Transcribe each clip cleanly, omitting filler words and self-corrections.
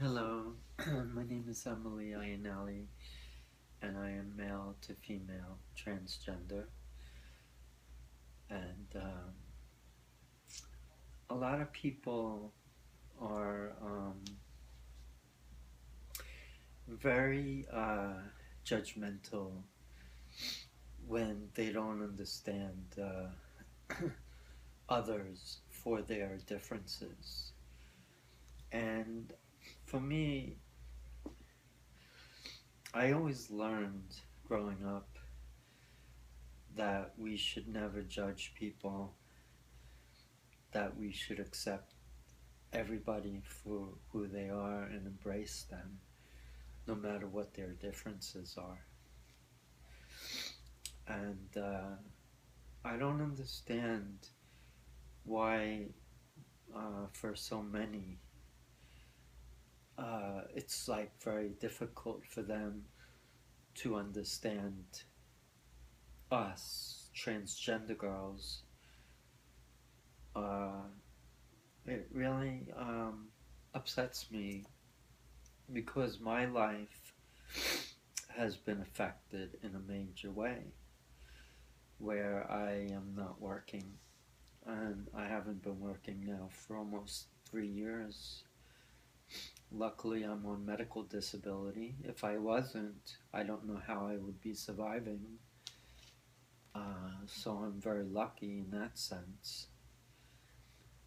Hello, my name is Emily Iannelli, and I am male to female transgender. And a lot of people are very judgmental when they don't understand others for their differences. And for me, I always learned growing up that we should never judge people, that we should accept everybody for who they are and embrace them, no matter what their differences are. And I don't understand why, for so many, it's like very difficult for them to understand us transgender girls. Uh, it really upsets me because my life has been affected in a major way where I am not working, and I haven't been working now for almost 3 years. Luckily, I'm on medical disability. If I wasn't, I don't know how I would be surviving. So I'm very lucky in that sense.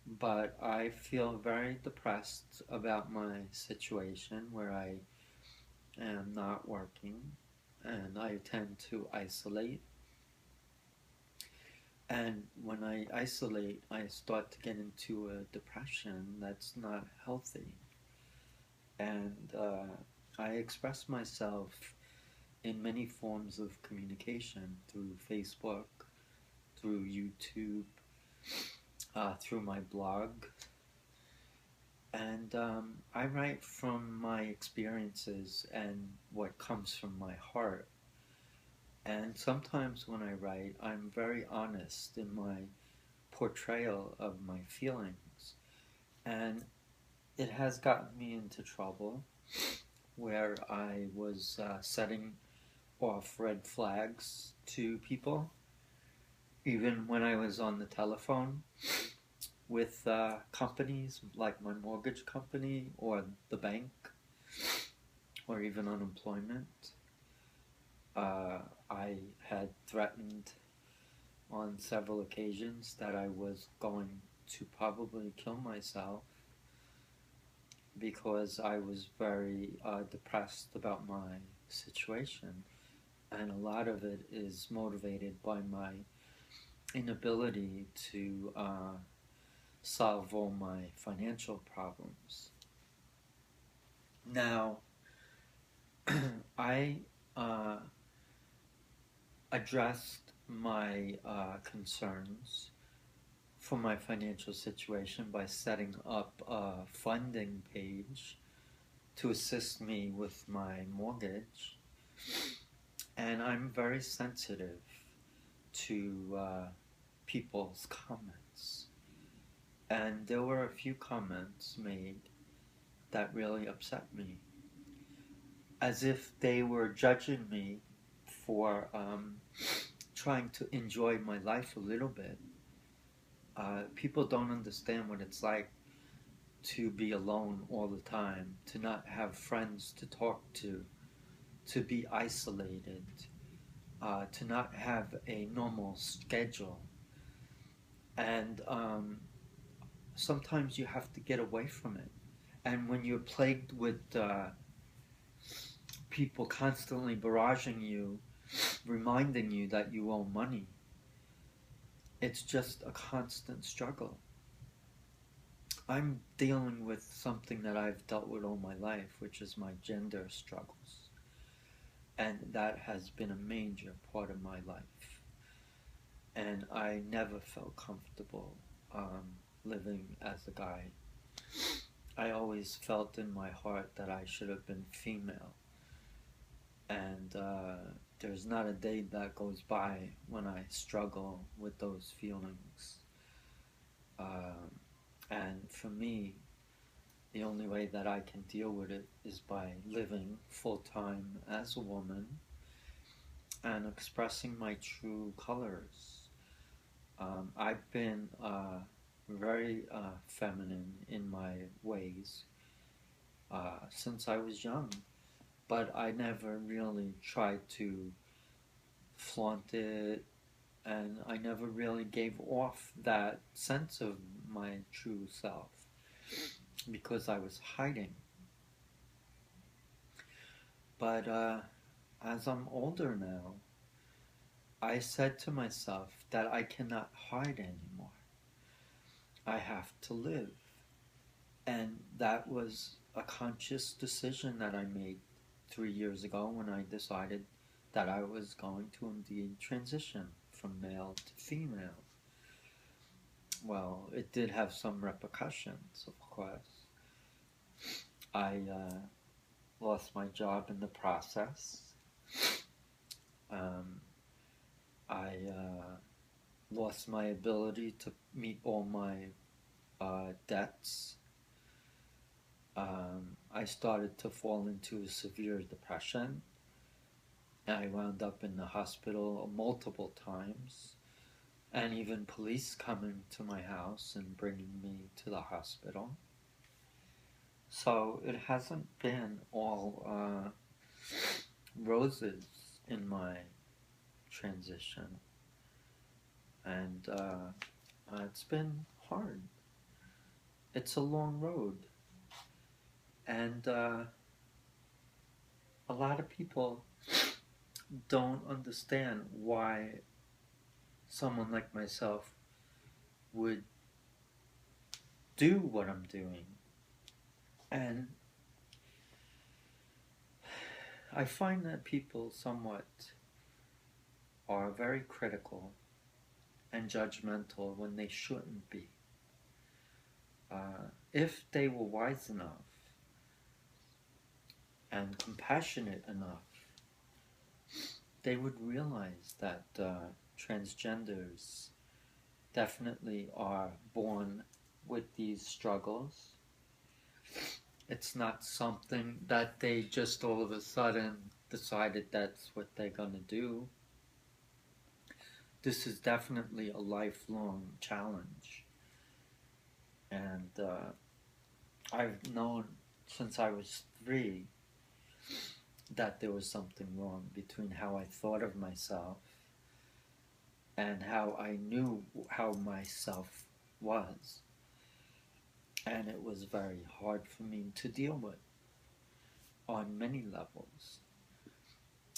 But I feel very depressed about my situation where I am not working and I tend to isolate. And when I isolate, I start to get into a depression that's not healthy. And I express myself in many forms of communication through Facebook, through YouTube, through my blog. And I write from my experiences and what comes from my heart. And sometimes when I write, I'm very honest in my portrayal of my feelings. And it has gotten me into trouble where I was setting off red flags to people, even when I was on the telephone with companies like my mortgage company or the bank or even unemployment. I had threatened on several occasions that I was going to probably kill myself because I was very depressed about my situation. And a lot of it is motivated by my inability to solve all my financial problems. Now, I addressed my concerns for my financial situation by setting up a funding page to assist me with my mortgage. And I'm very sensitive to people's comments. And there were a few comments made that really upset me, as if they were judging me for trying to enjoy my life a little bit. People don't understand what it's like to be alone all the time, to not have friends to talk to be isolated, to not have a normal schedule. And sometimes you have to get away from it. And when you're plagued with people constantly barraging you, reminding you that you owe money, it's just a constant struggle. I'm dealing with something that I've dealt with all my life, which is my gender struggles. And that has been a major part of my life. And I never felt comfortable living as a guy. I always felt in my heart that I should have been female. And there's not a day that goes by when I struggle with those feelings. And for me, the only way that I can deal with it is by living full time as a woman and expressing my true colors. I've been very feminine in my ways since I was young, but I never really tried to flaunt it, and I never really gave off that sense of my true self because I was hiding. But as I'm older now, I said to myself that I cannot hide anymore. I have to live. And that was a conscious decision that I made 3 years ago when I decided that I was going to indeed transition from male to female. Well, it did have some repercussions, of course. I lost my job in the process. Um, I lost my ability to meet all my debts. I started to fall into a severe depression. I wound up in the hospital multiple times, and even police coming to my house and bringing me to the hospital. So it hasn't been all roses in my transition, and it's been hard. It's a long road, and a lot of people don't understand why someone like myself would do what I'm doing. And I find that people somewhat are very critical and judgmental when they shouldn't be. If they were wise enough and compassionate enough, they would realize that transgenders definitely are born with these struggles. It's not something that they just all of a sudden decided that's what they're going to do. This is definitely a lifelong challenge. And I've known since I was 3 that there was something wrong between how I thought of myself and how I knew how myself was. And it was very hard for me to deal with on many levels.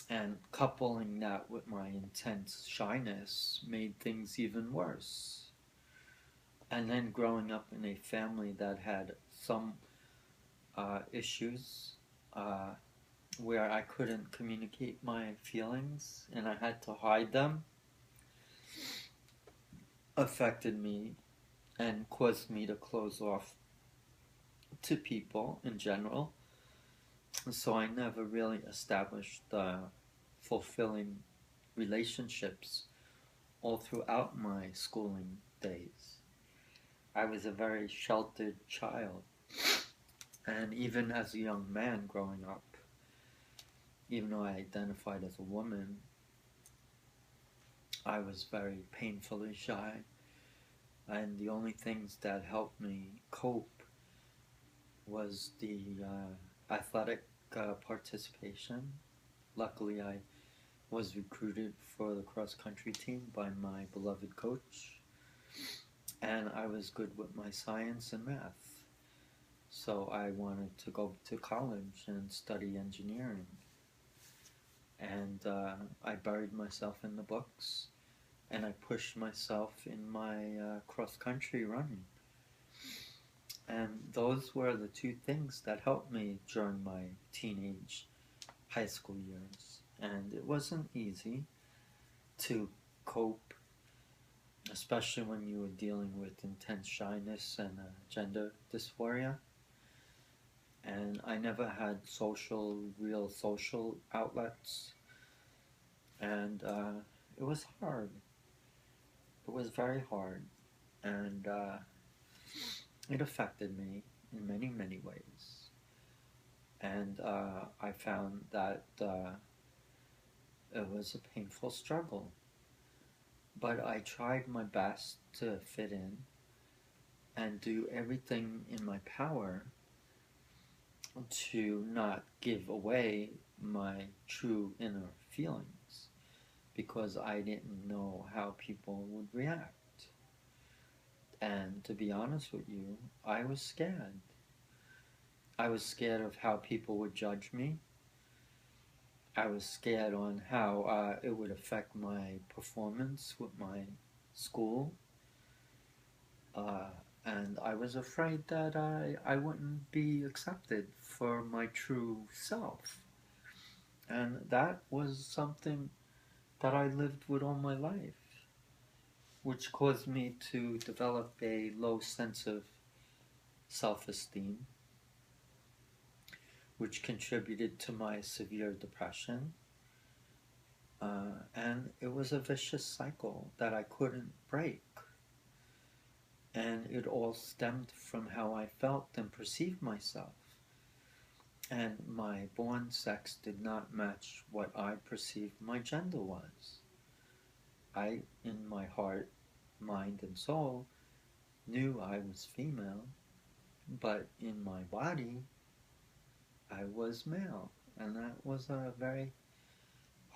And coupling that with my intense shyness made things even worse. And then growing up in a family that had some issues where I couldn't communicate my feelings and I had to hide them affected me and caused me to close off to people in general. So I never really established fulfilling relationships all throughout my schooling days. I was a very sheltered child. And even as a young man growing up, even though I identified as a woman, I was very painfully shy. And the only things that helped me cope was the athletic participation. Luckily, I was recruited for the cross-country team by my beloved coach, and I was good with my science and math. So I wanted to go to college and study engineering. And I buried myself in the books, and I pushed myself in my cross-country running. And those were the 2 things that helped me during my teenage high school years. And it wasn't easy to cope, especially when you were dealing with intense shyness and gender dysphoria. And I never had real social outlets. And it was hard. It was very hard. And it affected me in many, many ways. And I found that it was a painful struggle. But I tried my best to fit in and do everything in my power to not give away my true inner feelings because I didn't know how people would react. And to be honest with you, I was scared. I was scared of how people would judge me. I was scared on how it would affect my performance with my school. Uh, and I was afraid that I wouldn't be accepted for my true self. And that was something that I lived with all my life, which caused me to develop a low sense of self-esteem, which contributed to my severe depression. And it was a vicious cycle that I couldn't break. And it all stemmed from how I felt and perceived myself. And my born sex did not match what I perceived my gender was. I, in my heart, mind, and soul, knew I was female, but in my body, I was male. And that was a very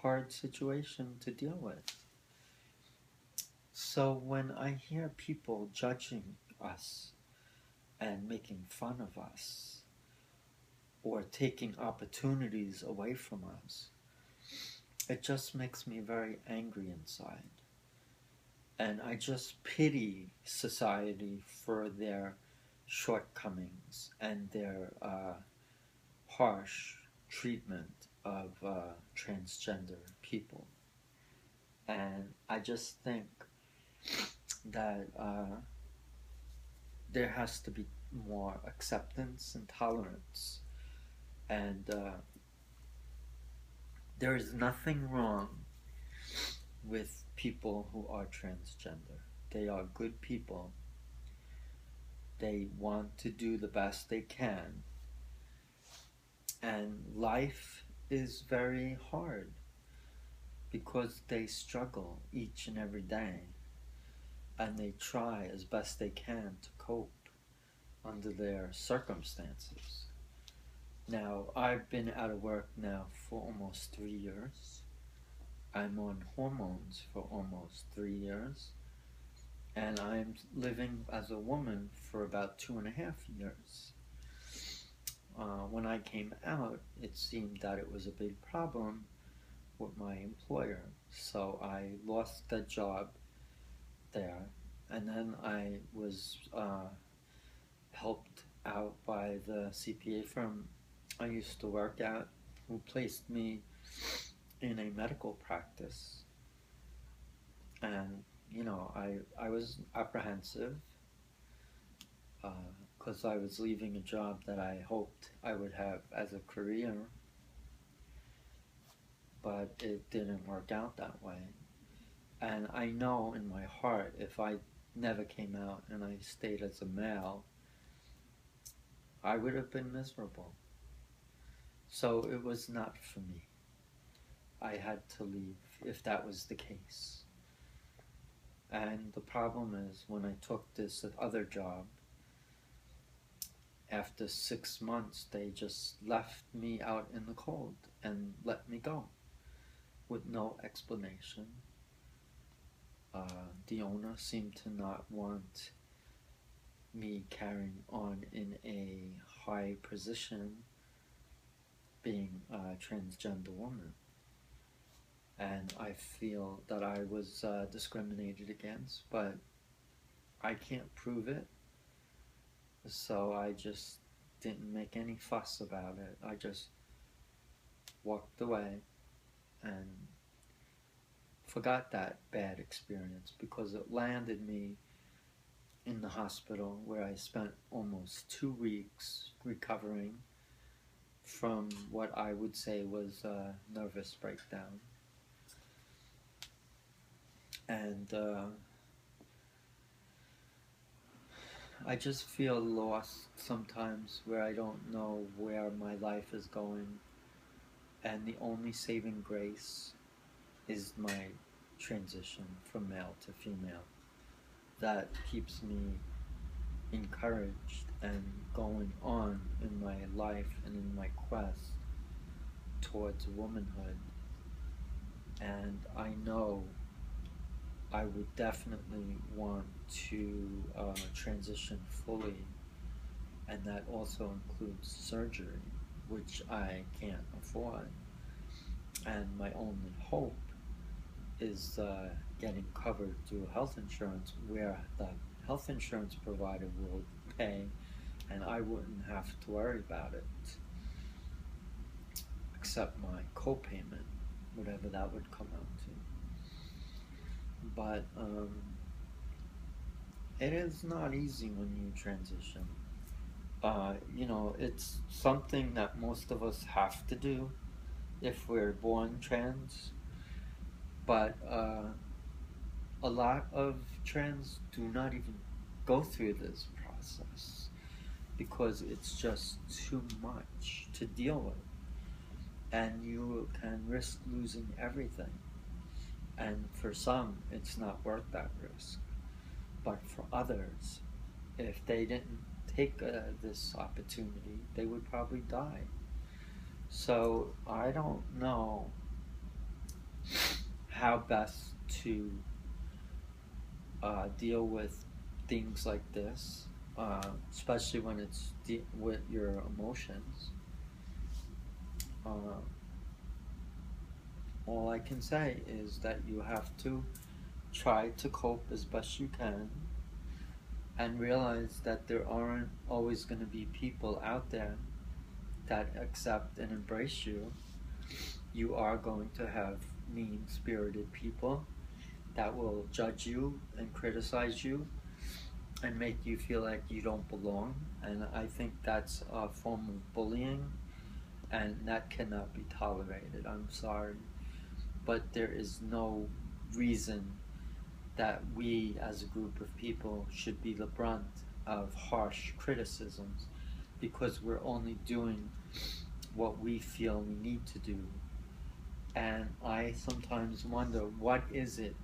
hard situation to deal with. So when I hear people judging us and making fun of us or taking opportunities away from us, it just makes me very angry inside. And I just pity society for their shortcomings and their harsh treatment of transgender people. And I just think that there has to be more acceptance and tolerance. And there is nothing wrong with people who are transgender. They are good people. They want to do the best they can. And life is very hard because they struggle each and every day. And they try as best they can to cope under their circumstances. Now, I've been out of work now for almost 3 years. I'm on hormones for almost 3 years. And I'm living as a woman for about 2.5 years. When I came out, it seemed that it was a big problem with my employer. So I lost the job there. And then I was helped out by the CPA firm I used to work at, who placed me in a medical practice. And, you know, I was apprehensive because I was leaving a job that I hoped I would have as a career, but it didn't work out that way. And I know in my heart, if I never came out and I stayed as a male, I would have been miserable. So it was not for me. I had to leave if that was the case. And the problem is, when I took this other job, after 6 months, they just left me out in the cold and let me go with no explanation. The owner seemed to not want me carrying on in a high position being a transgender woman. And I feel that I was discriminated against, but I can't prove it. So I just didn't make any fuss about it. I just walked away and forgot that bad experience because it landed me in the hospital where I spent almost 2 weeks recovering from what I would say was a nervous breakdown. And I just feel lost sometimes where I don't know where my life is going, and the only saving grace is my transition from male to female. That keeps me encouraged and going on in my life and in my quest towards womanhood. And I know I would definitely want to transition fully, and that also includes surgery, which I can't afford. And my only hope is getting covered through health insurance, where the health insurance provider will pay, and I wouldn't have to worry about it, except my copayment, whatever that would come out to. But it is not easy when you transition. It's something that most of us have to do if we're born trans, but a lot of trans do not even go through this process because it's just too much to deal with, and you can risk losing everything. And for some, it's not worth that risk. But for others, if they didn't take this opportunity, they would probably die. So I don't know how best to deal with things like this, especially when it's with your emotions. Uh, all I can say is that you have to try to cope as best you can and realize that there aren't always going to be people out there that accept and embrace you. You are going to have mean-spirited people that will judge you and criticize you and make you feel like you don't belong. And I think that's a form of bullying, and that cannot be tolerated. I'm sorry. But there is no reason that we as a group of people should be the brunt of harsh criticisms, because we're only doing what we feel we need to do. And I sometimes wonder, what is it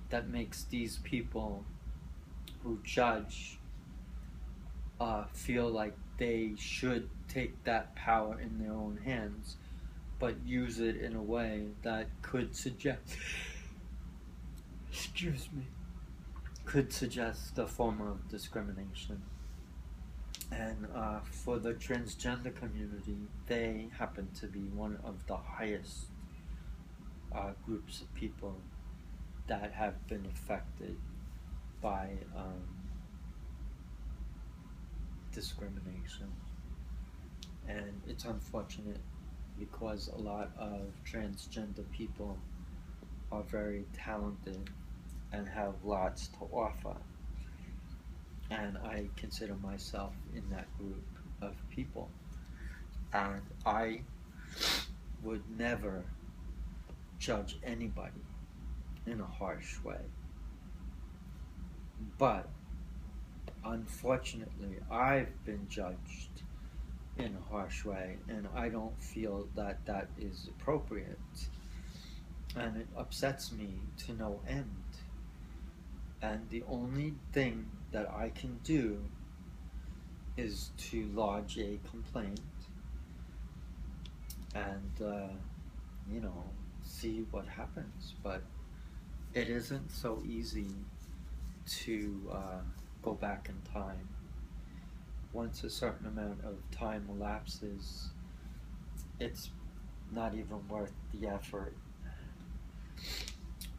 that makes these people who judge feel like they should take that power in their own hands, but use it in a way that could suggest, excuse me, could suggest a form of discrimination. And for the transgender community, they happen to be one of the highest groups of people that have been affected by discrimination. And it's unfortunate because a lot of transgender people are very talented and have lots to offer. And I consider myself in that group of people. And I would never judge anybody in a harsh way. But unfortunately, I've been judged in a harsh way, and I don't feel that that is appropriate. And it upsets me to no end. And the only thing that I can do is to lodge a complaint and, see what happens. But it isn't so easy to go back in time. Once a certain amount of time elapses, it's not even worth the effort.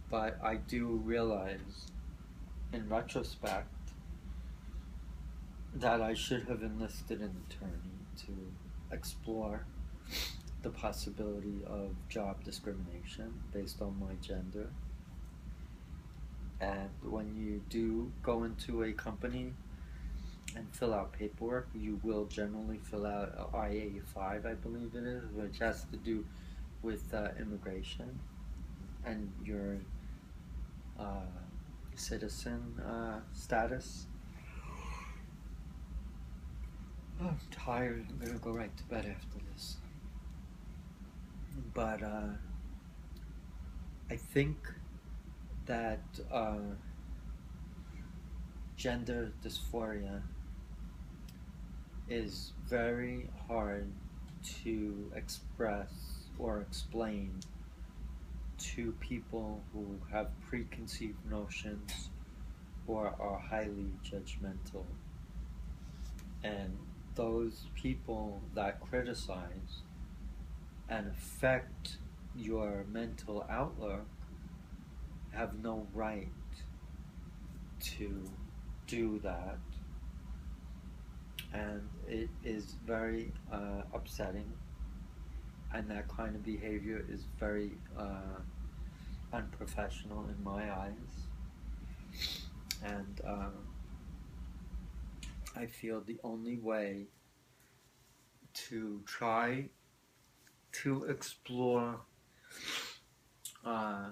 But I do realize, in retrospect, that I should have enlisted an attorney to explore the possibility of job discrimination based on my gender. And when you do go into a company and fill out paperwork, you will generally fill out IA-5, I believe it is, which has to do with immigration and your citizen status. I'm tired. I'm gonna go right to bed after this. But I think that gender dysphoria is very hard to express or explain to people who have preconceived notions or are highly judgmental. And those people that criticize and affect your mental outlook have no right to do that. And it is very upsetting, and that kind of behavior is very unprofessional in my eyes. And I feel the only way to try to explore uh,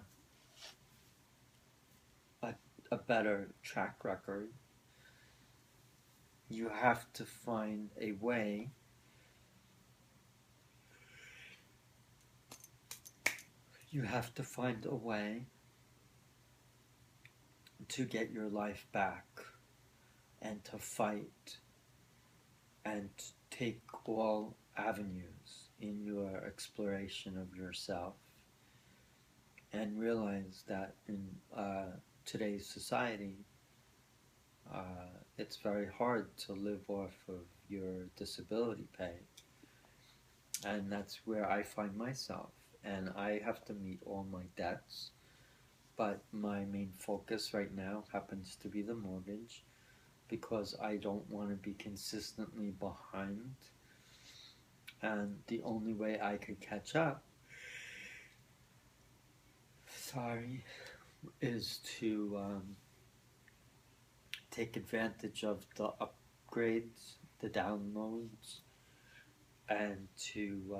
a, a better track record, you have to find a way to get your life back and to fight and take all avenues in your exploration of yourself, and realize that in today's society, it's very hard to live off of your disability pay. And that's where I find myself. And I have to meet all my debts. But my main focus right now happens to be the mortgage, because I don't want to be consistently behind. And the only way I could catch up, is to take advantage of the upgrades, the downloads, and to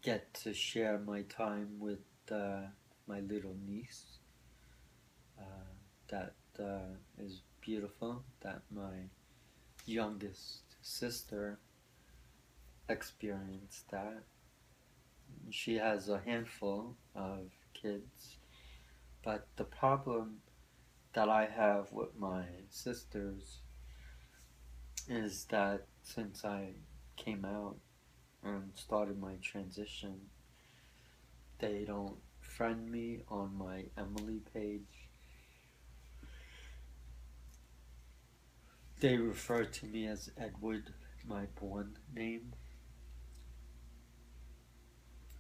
get to share my time with my little niece. That is beautiful, that my youngest sister experienced that. She has a handful of kids, but the problem that I have with my sisters is that since I came out and started my transition, they don't friend me on my Emily page. They refer to me as Edward, my born name.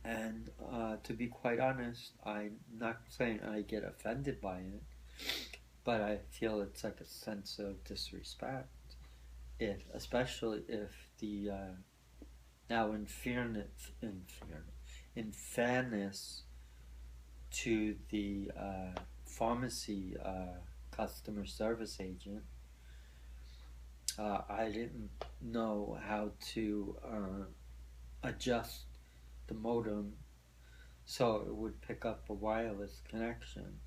And to be quite honest, I'm not saying I get offended by it, but I feel it's like a sense of disrespect. Especially if the now in fairness to the pharmacy customer service agent, I didn't know how to adjust the modem so it would pick up a wireless connection.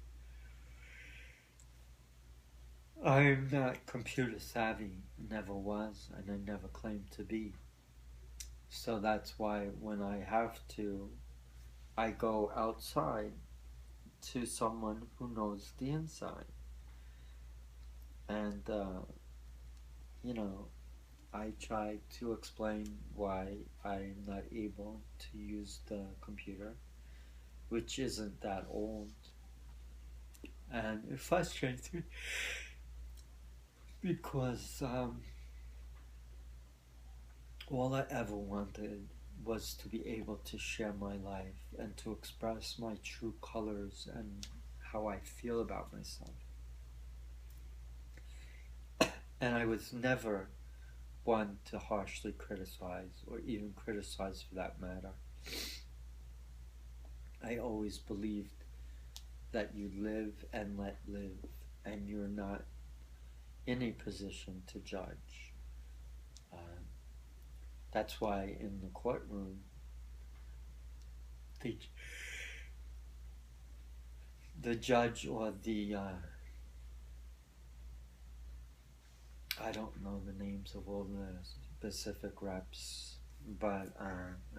I'm not computer savvy, never was, and I never claimed to be. So that's why when I have to, I go outside to someone who knows the inside. And, I try to explain why I'm not able to use the computer, which isn't that old. And it frustrates me because all I ever wanted was to be able to share my life and to express my true colors and how I feel about myself. And I was never one to harshly criticize, or even criticize for that matter. I always believed that you live and let live, and you're not in a position to judge. That's why in the courtroom, the judge or the I don't know the names of all the specific reps, but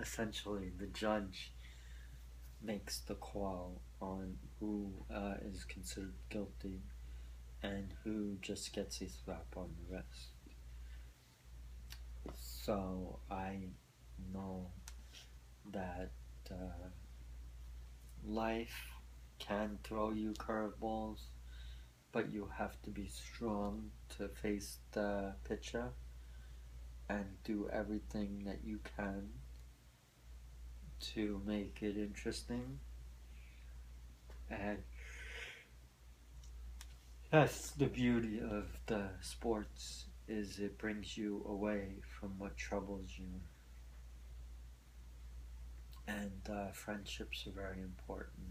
essentially the judge makes the call on who is considered guilty and who just gets a slap on the wrist. So I know that life can throw you curveballs, but you have to be strong to face the picture and do everything that you can to make it interesting. And that's the beauty of the sports, is it brings you away from what troubles you. And friendships are very important.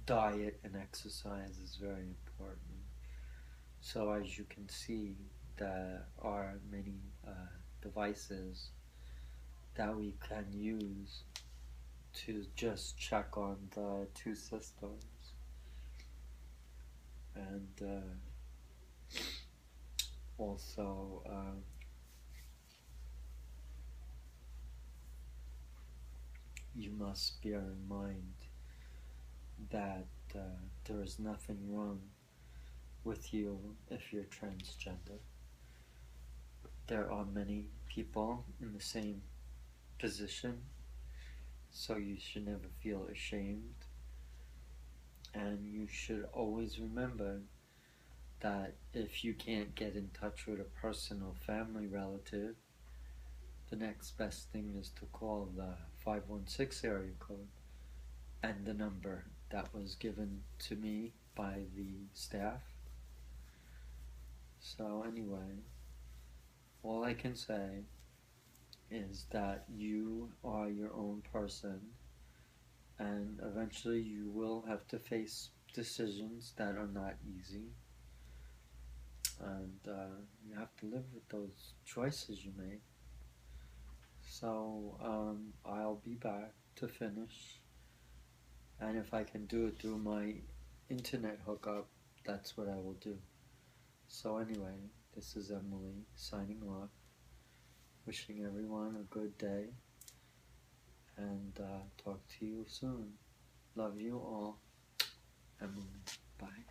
Diet and exercise is very important. So as you can see, there are many devices that we can use to just check on the two systems. And also you must bear in mind that there is nothing wrong with you if you're transgender. There are many people in the same position, so you should never feel ashamed. And you should always remember that if you can't get in touch with a personal family relative, the next best thing is to call the 516 area code and the number that was given to me by the staff. So anyway, all I can say is that you are your own person, and eventually you will have to face decisions that are not easy, and you have to live with those choices you make. So I'll be back to finish, and if I can do it through my internet hookup, that's what I will do. So anyway, this is Emily signing off, wishing everyone a good day, and talk to you soon. Love you all. Emily. Bye.